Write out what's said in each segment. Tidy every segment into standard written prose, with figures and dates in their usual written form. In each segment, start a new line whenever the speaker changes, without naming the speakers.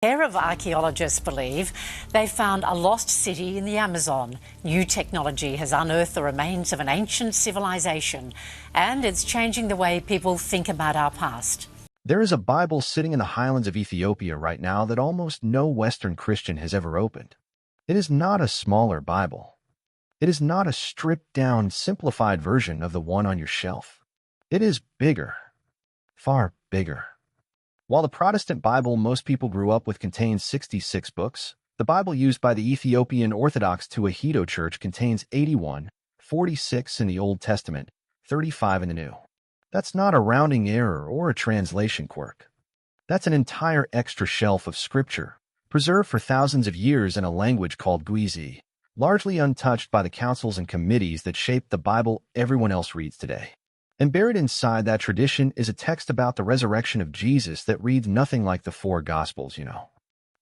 A pair of archaeologists believe they found a lost city in the Amazon. New technology has unearthed the remains of an ancient civilization, and it's changing the way people think about our past.
There is a Bible sitting in the highlands of Ethiopia right now that almost no Western Christian has ever opened. It is not a smaller Bible. It is not a stripped-down, simplified version of the one on your shelf. It is bigger, far bigger. While the Protestant Bible most people grew up with contains 66 books, the Bible used by the Ethiopian Orthodox Tewahedo Church contains 81, 46 in the Old Testament, 35 in the New. That's not a rounding error or a translation quirk. That's an entire extra shelf of scripture, preserved for thousands of years in a language called Gwizi, largely untouched by the councils and committees that shaped the Bible everyone else reads today. And buried inside that tradition is a text about the resurrection of Jesus that reads nothing like the four Gospels,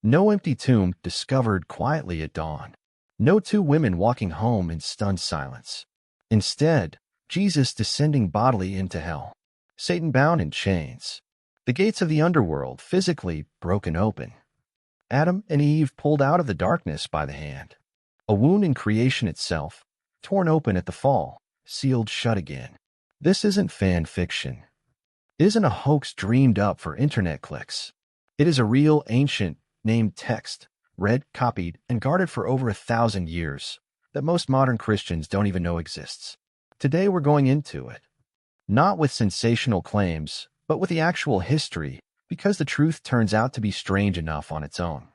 No empty tomb discovered quietly at dawn. No two women walking home in stunned silence. Instead, Jesus descending bodily into hell. Satan bound in chains. The gates of the underworld physically broken open. Adam and Eve pulled out of the darkness by the hand. A wound in creation itself, torn open at the fall, sealed shut again. This isn't fan fiction. It isn't a hoax dreamed up for internet clicks. It is a real ancient, named text, read, copied, and guarded for over 1,000 years, that most modern Christians don't even know exists. Today we're going into it. Not with sensational claims, but with the actual history, because the truth turns out to be strange enough on its own.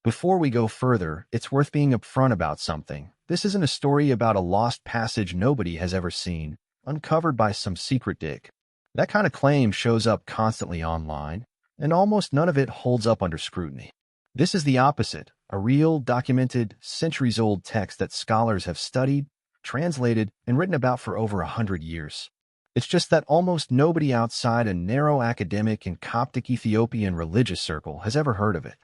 Before we go further, it's worth being upfront about something. This isn't a story about a lost passage nobody has ever seen, uncovered by some secret dig. That kind of claim shows up constantly online, and almost none of it holds up under scrutiny. This is the opposite, a real, documented, centuries-old text that scholars have studied, translated, and written about for over 100 years. It's just that almost nobody outside a narrow academic and Coptic Ethiopian religious circle has ever heard of it.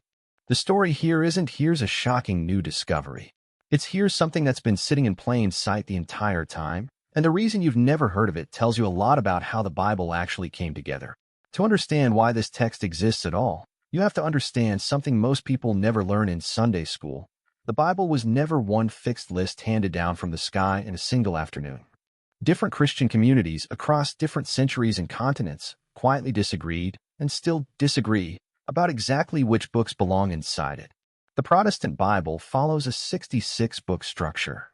The story here isn't here's a shocking new discovery. It's here's something that's been sitting in plain sight the entire time, and the reason you've never heard of it tells you a lot about how the Bible actually came together. To understand why this text exists at all, you have to understand something most people never learn in Sunday school. The Bible was never one fixed list handed down from the sky in a single afternoon. Different Christian communities across different centuries and continents quietly disagreed, and still disagree, about exactly which books belong inside it. The Protestant Bible follows a 66-book structure.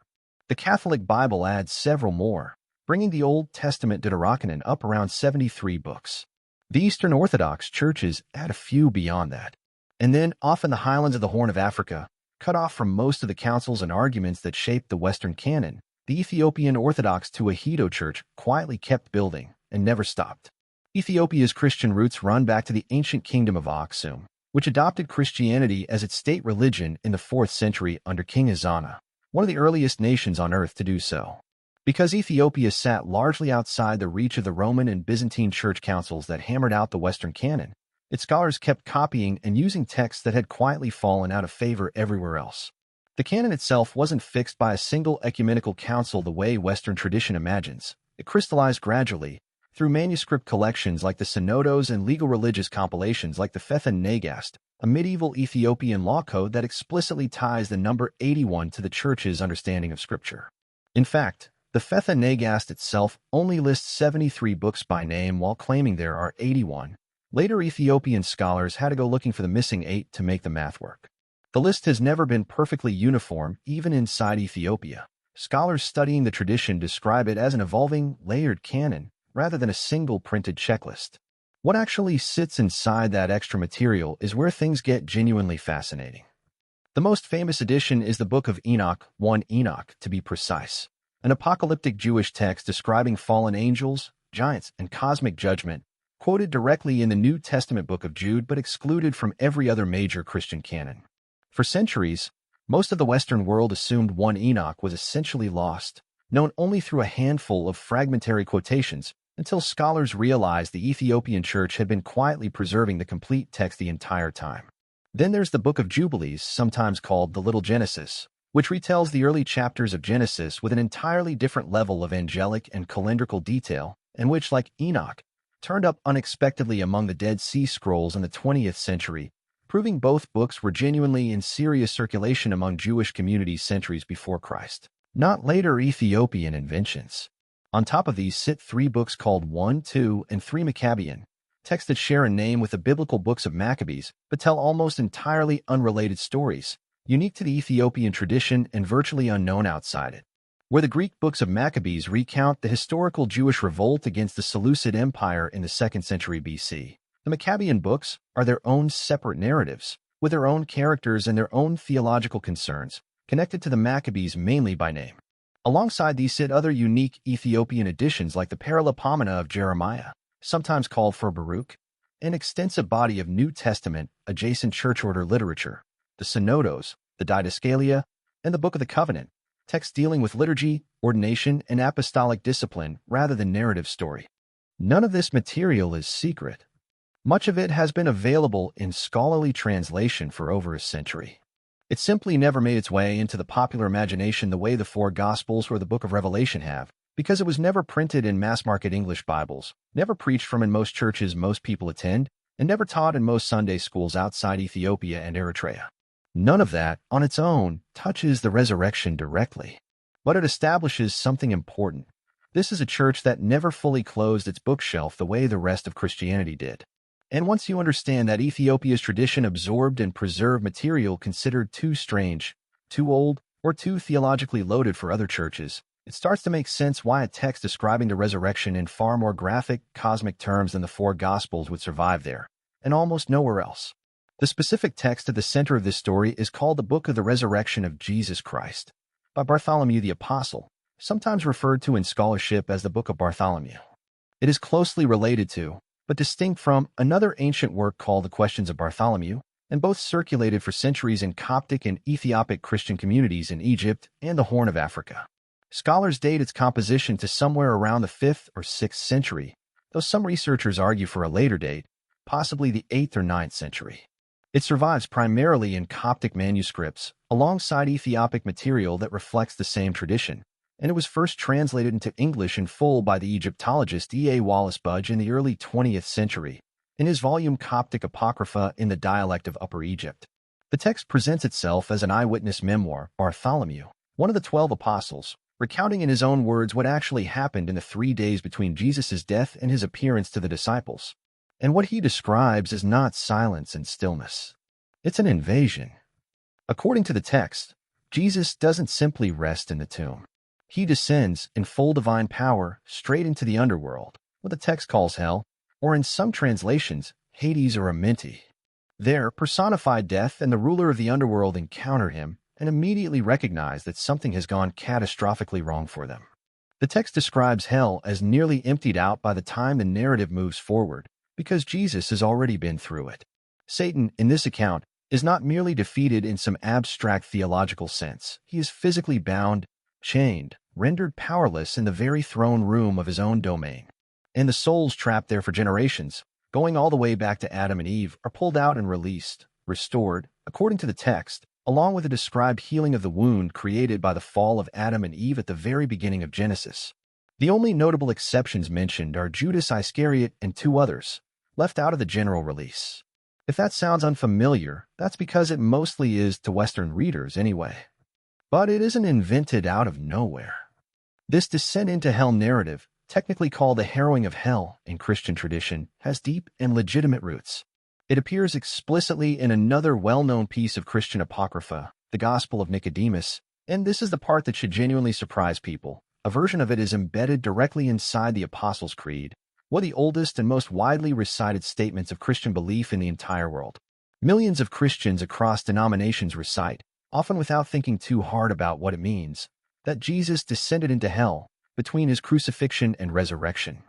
The Catholic Bible adds several more, bringing the Old Testament Deuterocanon up around 73 books. The Eastern Orthodox churches add a few beyond that. And then, off in the highlands of the Horn of Africa, cut off from most of the councils and arguments that shaped the Western canon, the Ethiopian Orthodox Tewahedo Church quietly kept building and never stopped. Ethiopia's Christian roots run back to the ancient kingdom of Aksum, which adopted Christianity as its state religion in the 4th century under King Ezana, one of the earliest nations on earth to do so. Because Ethiopia sat largely outside the reach of the Roman and Byzantine church councils that hammered out the Western canon, its scholars kept copying and using texts that had quietly fallen out of favor everywhere else. The canon itself wasn't fixed by a single ecumenical council the way Western tradition imagines. It crystallized gradually, through manuscript collections like the Synodos and legal religious compilations like the Fetha Nagast, a medieval Ethiopian law code that explicitly ties the number 81 to the church's understanding of Scripture. In fact, the Fetha Nagast itself only lists 73 books by name while claiming there are 81. Later Ethiopian scholars had to go looking for the missing 8 to make the math work. The list has never been perfectly uniform, even inside Ethiopia. Scholars studying the tradition describe it as an evolving, layered canon, rather than a single printed checklist. What actually sits inside that extra material is where things get genuinely fascinating. The most famous edition is the Book of Enoch, 1 Enoch to be precise, an apocalyptic Jewish text describing fallen angels, giants, and cosmic judgment, quoted directly in the New Testament book of Jude but excluded from every other major Christian canon. For centuries, most of the Western world assumed 1 Enoch was essentially lost, known only through a handful of fragmentary quotations, until scholars realized the Ethiopian church had been quietly preserving the complete text the entire time. Then there's the Book of Jubilees, sometimes called the Little Genesis, which retells the early chapters of Genesis with an entirely different level of angelic and calendrical detail, and which, like Enoch, turned up unexpectedly among the Dead Sea Scrolls in the 20th century, proving both books were genuinely in serious circulation among Jewish communities centuries before Christ, not later Ethiopian inventions. On top of these sit 3 books called 1, 2, and 3 Maccabean, texts that share a name with the biblical books of Maccabees but tell almost entirely unrelated stories, unique to the Ethiopian tradition and virtually unknown outside it. Where the Greek books of Maccabees recount the historical Jewish revolt against the Seleucid Empire in the 2nd century BC, the Maccabean books are their own separate narratives, with their own characters and their own theological concerns, connected to the Maccabees mainly by name. Alongside these sit other unique Ethiopian editions like the Paralipomena of Jeremiah, sometimes called for Baruch, an extensive body of New Testament adjacent church order literature, the Synodos, the Didascalia, and the Book of the Covenant, texts dealing with liturgy, ordination, and apostolic discipline rather than narrative story. None of this material is secret. Much of it has been available in scholarly translation for over a century. It simply never made its way into the popular imagination the way the 4 Gospels or the Book of Revelation have, because it was never printed in mass-market English Bibles, never preached from in most churches most people attend, and never taught in most Sunday schools outside Ethiopia and Eritrea. None of that, on its own, touches the resurrection directly. But it establishes something important. This is a church that never fully closed its bookshelf the way the rest of Christianity did. And once you understand that Ethiopia's tradition absorbed and preserved material considered too strange, too old, or too theologically loaded for other churches, it starts to make sense why a text describing the resurrection in far more graphic, cosmic terms than the 4 Gospels would survive there, and almost nowhere else. The specific text at the center of this story is called the Book of the Resurrection of Jesus Christ, by Bartholomew the Apostle, sometimes referred to in scholarship as the Book of Bartholomew. It is closely related to, but distinct from, another ancient work called the Questions of Bartholomew, and both circulated for centuries in Coptic and Ethiopic Christian communities in Egypt and the Horn of Africa. Scholars date its composition to somewhere around the 5th or 6th century, though some researchers argue for a later date, possibly the 8th or 9th century. It survives primarily in Coptic manuscripts, alongside Ethiopic material that reflects the same tradition, and it was first translated into English in full by the Egyptologist E. A. Wallace Budge in the early 20th century, in his volume Coptic Apocrypha in the dialect of Upper Egypt. The text presents itself as an eyewitness memoir, Bartholomew, one of the 12 apostles, recounting in his own words what actually happened in the 3 days between Jesus' death and his appearance to the disciples. And what he describes is not silence and stillness. It's an invasion. According to the text, Jesus doesn't simply rest in the tomb. He descends in full divine power straight into the underworld, what the text calls hell, or in some translations, Hades or Amenti. There, personified death and the ruler of the underworld encounter him and immediately recognize that something has gone catastrophically wrong for them. The text describes hell as nearly emptied out by the time the narrative moves forward, because Jesus has already been through it. Satan, in this account, is not merely defeated in some abstract theological sense. He is physically bound, chained, rendered powerless in the very throne room of his own domain. And the souls trapped there for generations, going all the way back to Adam and Eve, are pulled out and released, restored, according to the text, along with a described healing of the wound created by the fall of Adam and Eve at the very beginning of Genesis. The only notable exceptions mentioned are Judas Iscariot and 2 others, left out of the general release. If that sounds unfamiliar, that's because it mostly is to Western readers anyway. But it isn't invented out of nowhere. This descent into hell narrative, technically called the harrowing of hell in Christian tradition, has deep and legitimate roots. It appears explicitly in another well-known piece of Christian apocrypha, the Gospel of Nicodemus, and this is the part that should genuinely surprise people. A version of it is embedded directly inside the Apostles' Creed, one of the oldest and most widely recited statements of Christian belief in the entire world. Millions of Christians across denominations recite, often without thinking too hard about what it means, that Jesus descended into hell between his crucifixion and resurrection.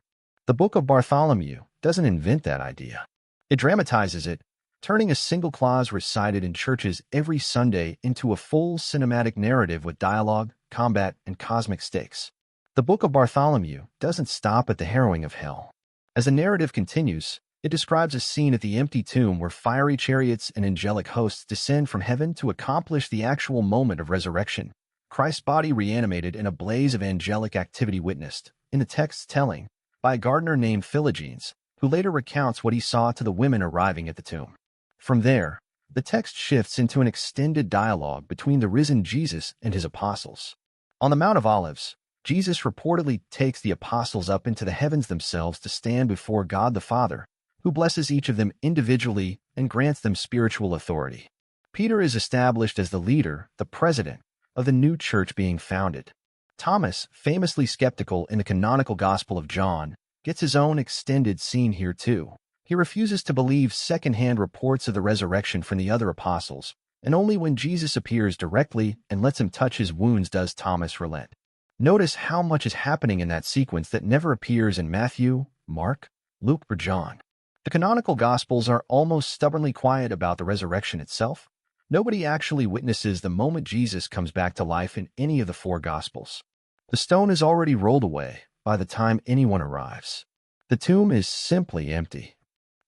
The Book of Bartholomew doesn't invent that idea. It dramatizes it, turning a single clause recited in churches every Sunday into a full cinematic narrative with dialogue, combat, and cosmic stakes. The Book of Bartholomew doesn't stop at the harrowing of hell. As the narrative continues, it describes a scene at the empty tomb where fiery chariots and angelic hosts descend from heaven to accomplish the actual moment of resurrection. Christ's body reanimated in a blaze of angelic activity witnessed, in the text's telling, by a gardener named Philogene, who later recounts what he saw to the women arriving at the tomb. From there, the text shifts into an extended dialogue between the risen Jesus and his apostles. On the Mount of Olives, Jesus reportedly takes the apostles up into the heavens themselves to stand before God the Father, who blesses each of them individually and grants them spiritual authority. Peter is established as the leader, the president, of the new church being founded. Thomas, famously skeptical in the canonical Gospel of John, gets his own extended scene here too. He refuses to believe second-hand reports of the resurrection from the other apostles, and only when Jesus appears directly and lets him touch his wounds does Thomas relent. Notice how much is happening in that sequence that never appears in Matthew, Mark, Luke, or John. The canonical Gospels are almost stubbornly quiet about the resurrection itself. Nobody actually witnesses the moment Jesus comes back to life in any of the four Gospels. The stone is already rolled away by the time anyone arrives. The tomb is simply empty.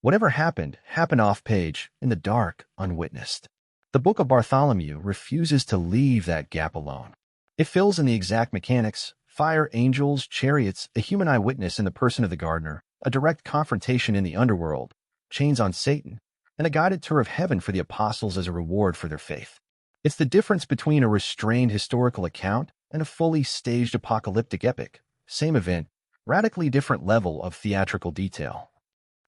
Whatever happened off-page, in the dark, unwitnessed. The Book of Bartholomew refuses to leave that gap alone. It fills in the exact mechanics: fire, angels, chariots, a human eyewitness in the person of the gardener, a direct confrontation in the underworld, chains on Satan, and a guided tour of heaven for the apostles as a reward for their faith. It's the difference between a restrained historical account and a fully staged apocalyptic epic. Same event, radically different level of theatrical detail.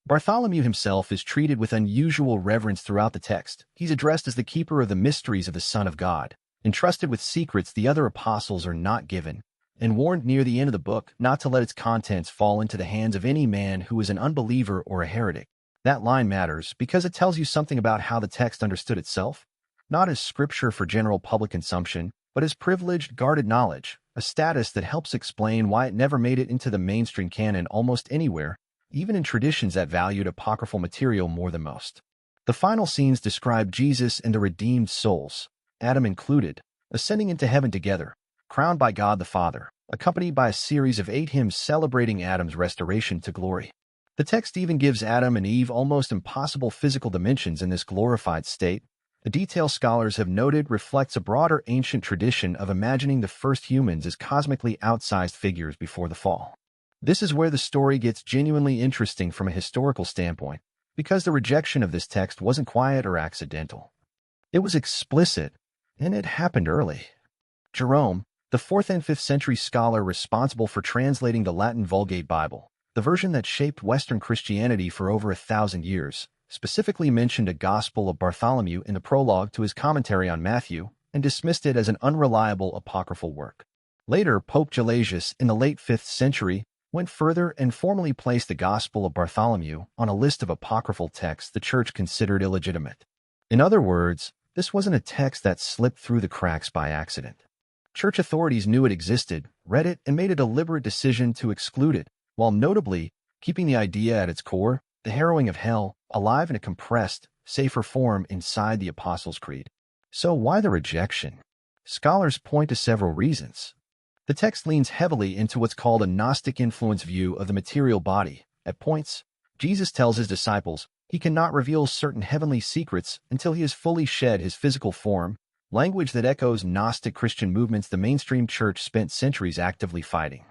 Bartholomew himself is treated with unusual reverence throughout the text. He's addressed as the keeper of the mysteries of the Son of God, entrusted with secrets the other apostles are not given, and warned near the end of the book not to let its contents fall into the hands of any man who is an unbeliever or a heretic. That line matters because it tells you something about how the text understood itself, not as scripture for general public consumption, but as privileged, guarded knowledge, a status that helps explain why it never made it into the mainstream canon almost anywhere, even in traditions that valued apocryphal material more than most. The final scenes describe Jesus and the redeemed souls, Adam included, ascending into heaven together, crowned by God the Father, accompanied by a series of 8 hymns celebrating Adam's restoration to glory. The text even gives Adam and Eve almost impossible physical dimensions in this glorified state, a detail scholars have noted reflects a broader ancient tradition of imagining the first humans as cosmically outsized figures before the fall. This is where the story gets genuinely interesting from a historical standpoint, because the rejection of this text wasn't quiet or accidental. It was explicit, and it happened early. Jerome, the 4th and 5th century scholar responsible for translating the Latin Vulgate Bible, the version that shaped Western Christianity for over 1,000 years, specifically mentioned a Gospel of Bartholomew in the prologue to his commentary on Matthew and dismissed it as an unreliable apocryphal work. Later, Pope Gelasius, in the late 5th century, went further and formally placed the Gospel of Bartholomew on a list of apocryphal texts the Church considered illegitimate. In other words, this wasn't a text that slipped through the cracks by accident. Church authorities knew it existed, read it, and made a deliberate decision to exclude it, while notably keeping the idea at its core, the harrowing of hell, alive in a compressed, safer form inside the Apostles' Creed. So why the rejection? Scholars point to several reasons. The text leans heavily into what's called a Gnostic influence view of the material body. At points, Jesus tells his disciples he cannot reveal certain heavenly secrets until he has fully shed his physical form, language that echoes Gnostic Christian movements the mainstream church spent centuries actively fighting.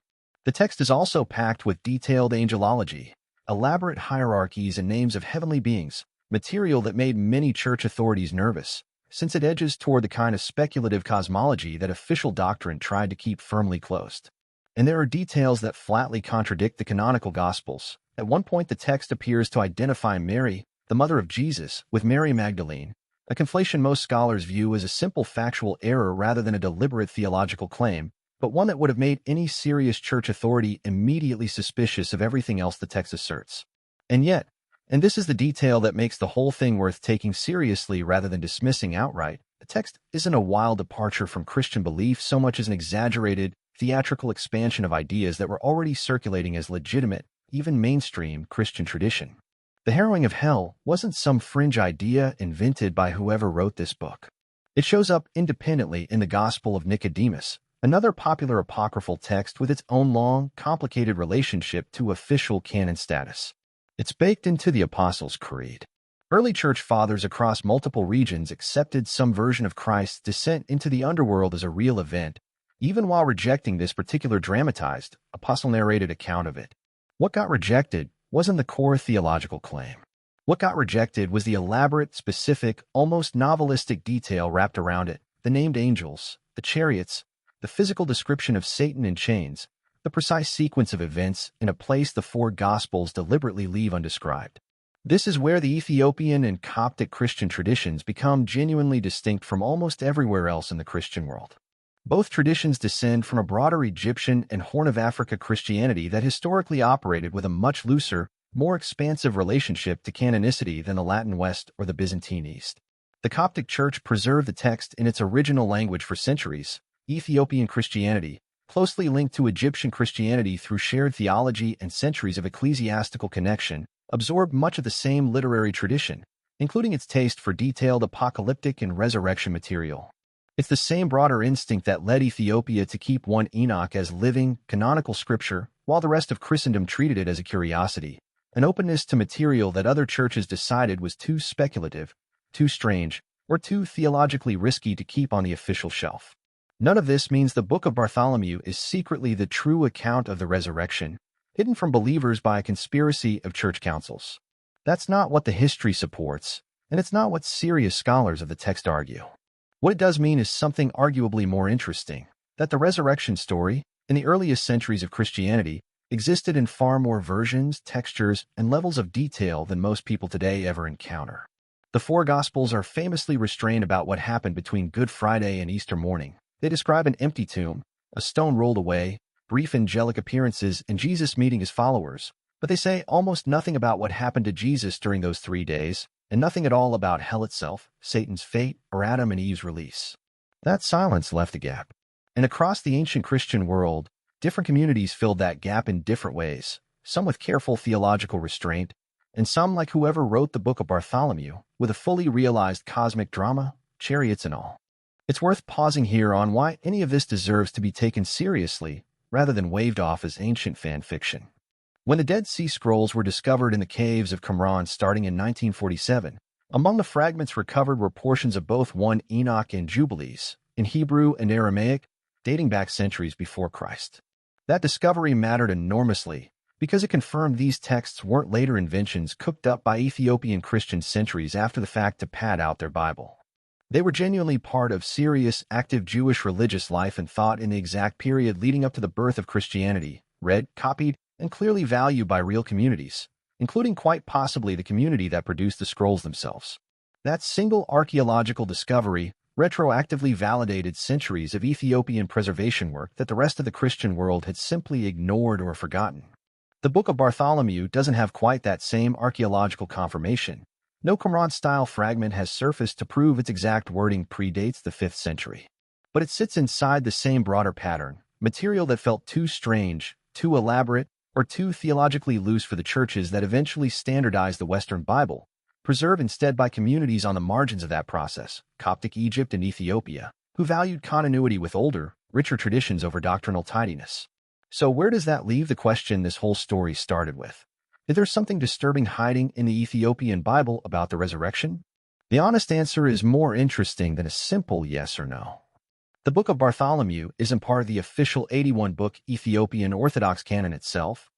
The text is also packed with detailed angelology, elaborate hierarchies and names of heavenly beings, material that made many church authorities nervous, since it edges toward the kind of speculative cosmology that official doctrine tried to keep firmly closed. And there are details that flatly contradict the canonical Gospels. At one point, the text appears to identify Mary, the mother of Jesus, with Mary Magdalene, a conflation most scholars view as a simple factual error rather than a deliberate theological claim, but one that would have made any serious church authority immediately suspicious of everything else the text asserts. And yet, and this is the detail that makes the whole thing worth taking seriously rather than dismissing outright, the text isn't a wild departure from Christian belief so much as an exaggerated, theatrical expansion of ideas that were already circulating as legitimate, even mainstream, Christian tradition. The harrowing of hell wasn't some fringe idea invented by whoever wrote this book. It shows up independently in the Gospel of Nicodemus, another popular apocryphal text with its own long, complicated relationship to official canon status. It's baked into the Apostles' Creed. Early church fathers across multiple regions accepted some version of Christ's descent into the underworld as a real event, even while rejecting this particular dramatized, apostle-narrated account of it. What got rejected wasn't the core theological claim. What got rejected was the elaborate, specific, almost novelistic detail wrapped around it, the named angels, the chariots, the physical description of Satan in chains, the precise sequence of events in a place the four Gospels deliberately leave undescribed. This is where the Ethiopian and Coptic Christian traditions become genuinely distinct from almost everywhere else in the Christian world. Both traditions descend from a broader Egyptian and Horn of Africa Christianity that historically operated with a much looser, more expansive relationship to canonicity than the Latin West or the Byzantine East. The Coptic Church preserved the text in its original language for centuries. Ethiopian Christianity, closely linked to Egyptian Christianity through shared theology and centuries of ecclesiastical connection, absorbed much of the same literary tradition, including its taste for detailed apocalyptic and resurrection material. It's the same broader instinct that led Ethiopia to keep 1 Enoch as living, canonical scripture, while the rest of Christendom treated it as a curiosity, an openness to material that other churches decided was too speculative, too strange, or too theologically risky to keep on the official shelf. None of this means the Book of Bartholomew is secretly the true account of the resurrection, hidden from believers by a conspiracy of church councils. That's not what the history supports, and it's not what serious scholars of the text argue. What it does mean is something arguably more interesting, that the resurrection story, in the earliest centuries of Christianity, existed in far more versions, textures, and levels of detail than most people today ever encounter. The four Gospels are famously restrained about what happened between Good Friday and Easter morning. They describe an empty tomb, a stone rolled away, brief angelic appearances, and Jesus meeting his followers, but they say almost nothing about what happened to Jesus during those 3 days, and nothing at all about hell itself, Satan's fate, or Adam and Eve's release. That silence left a gap. And across the ancient Christian world, different communities filled that gap in different ways, some with careful theological restraint, and some, like whoever wrote the Book of Bartholomew, with a fully realized cosmic drama, chariots and all. It's worth pausing here on why any of this deserves to be taken seriously, rather than waved off as ancient fan fiction. When the Dead Sea Scrolls were discovered in the caves of Qumran starting in 1947, among the fragments recovered were portions of both 1 Enoch and Jubilees, in Hebrew and Aramaic, dating back centuries before Christ. That discovery mattered enormously because it confirmed these texts weren't later inventions cooked up by Ethiopian Christians centuries after the fact to pad out their Bible. They were genuinely part of serious, active Jewish religious life and thought in the exact period leading up to the birth of Christianity, read, copied, and clearly valued by real communities, including quite possibly the community that produced the scrolls themselves. That single archaeological discovery retroactively validated centuries of Ethiopian preservation work that the rest of the Christian world had simply ignored or forgotten. The Book of Bartholomew doesn't have quite that same archaeological confirmation. No Qumran-style fragment has surfaced to prove its exact wording predates the 5th century. But it sits inside the same broader pattern, material that felt too strange, too elaborate, or too theologically loose for the churches that eventually standardized the Western Bible, preserved instead by communities on the margins of that process, Coptic Egypt and Ethiopia, who valued continuity with older, richer traditions over doctrinal tidiness. So where does that leave the question this whole story started with? Is there something disturbing hiding in the Ethiopian Bible about the resurrection? The honest answer is more interesting than a simple yes or no. The Book of Bartholomew isn't part of the official 81-book Ethiopian Orthodox canon itself.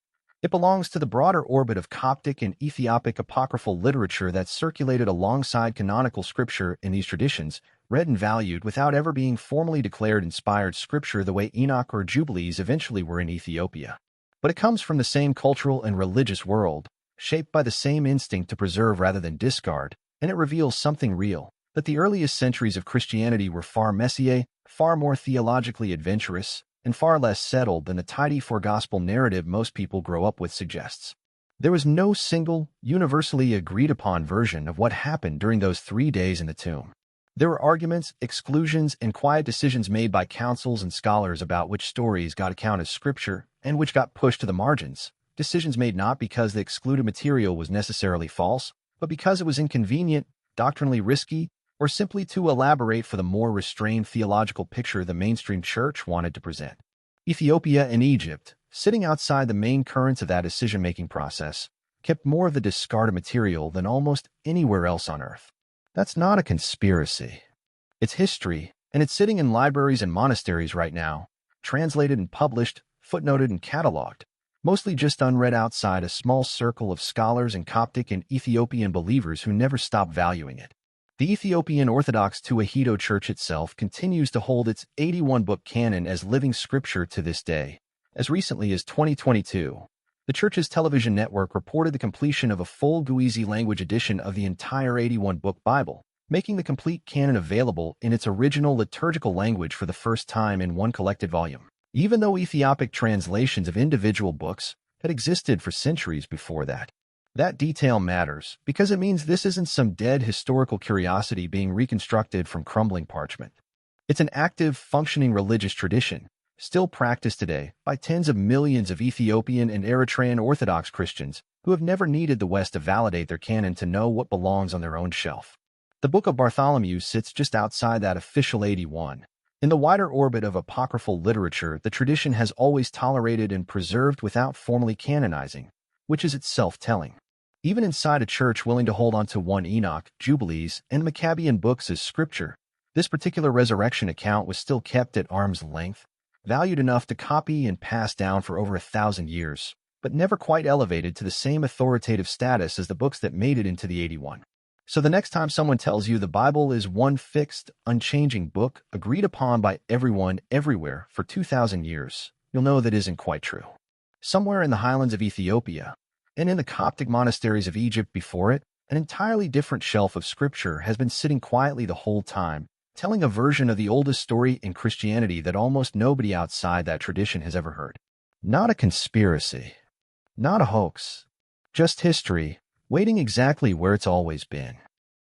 It belongs to the broader orbit of Coptic and Ethiopic apocryphal literature that circulated alongside canonical scripture in these traditions, read and valued without ever being formally declared inspired scripture the way Enoch or Jubilees eventually were in Ethiopia. But it comes from the same cultural and religious world, shaped by the same instinct to preserve rather than discard, and it reveals something real, that the earliest centuries of Christianity were far messier, far more theologically adventurous, and far less settled than the tidy four-gospel narrative most people grow up with suggests. There was no single, universally agreed-upon version of what happened during those 3 days in the tomb. There were arguments, exclusions, and quiet decisions made by councils and scholars about which stories got accounted as scripture and which got pushed to the margins, decisions made not because the excluded material was necessarily false, but because it was inconvenient, doctrinally risky, or simply too elaborate for the more restrained theological picture the mainstream church wanted to present. Ethiopia and Egypt, sitting outside the main currents of that decision-making process, kept more of the discarded material than almost anywhere else on Earth. That's not a conspiracy. It's history, and it's sitting in libraries and monasteries right now, translated and published, footnoted and cataloged, mostly just unread outside a small circle of scholars and Coptic and Ethiopian believers who never stop valuing it. The Ethiopian Orthodox Tewahedo Church itself continues to hold its 81-book canon as living scripture to this day. As recently as 2022, the church's television network reported the completion of a full Guizi language edition of the entire 81-book Bible, making the complete canon available in its original liturgical language for the first time in one collected volume. Even though Ethiopic translations of individual books had existed for centuries before that, that detail matters because it means this isn't some dead historical curiosity being reconstructed from crumbling parchment. It's an active, functioning religious tradition, still practiced today by tens of millions of Ethiopian and Eritrean Orthodox Christians who have never needed the West to validate their canon to know what belongs on their own shelf. The Book of Bartholomew sits just outside that official 81. In the wider orbit of apocryphal literature, the tradition has always tolerated and preserved without formally canonizing, which is itself telling. Even inside a church willing to hold on to 1 Enoch, Jubilees, and Maccabean books as scripture, this particular resurrection account was still kept at arm's length, valued enough to copy and pass down for over 1,000 years, but never quite elevated to the same authoritative status as the books that made it into the 81. So the next time someone tells you the Bible is one fixed, unchanging book agreed upon by everyone everywhere for 2,000 years, you'll know that isn't quite true. Somewhere in the highlands of Ethiopia, and in the Coptic monasteries of Egypt before it, an entirely different shelf of scripture has been sitting quietly the whole time, telling a version of the oldest story in Christianity that almost nobody outside that tradition has ever heard. Not a conspiracy, not a hoax, just history, waiting exactly where it's always been.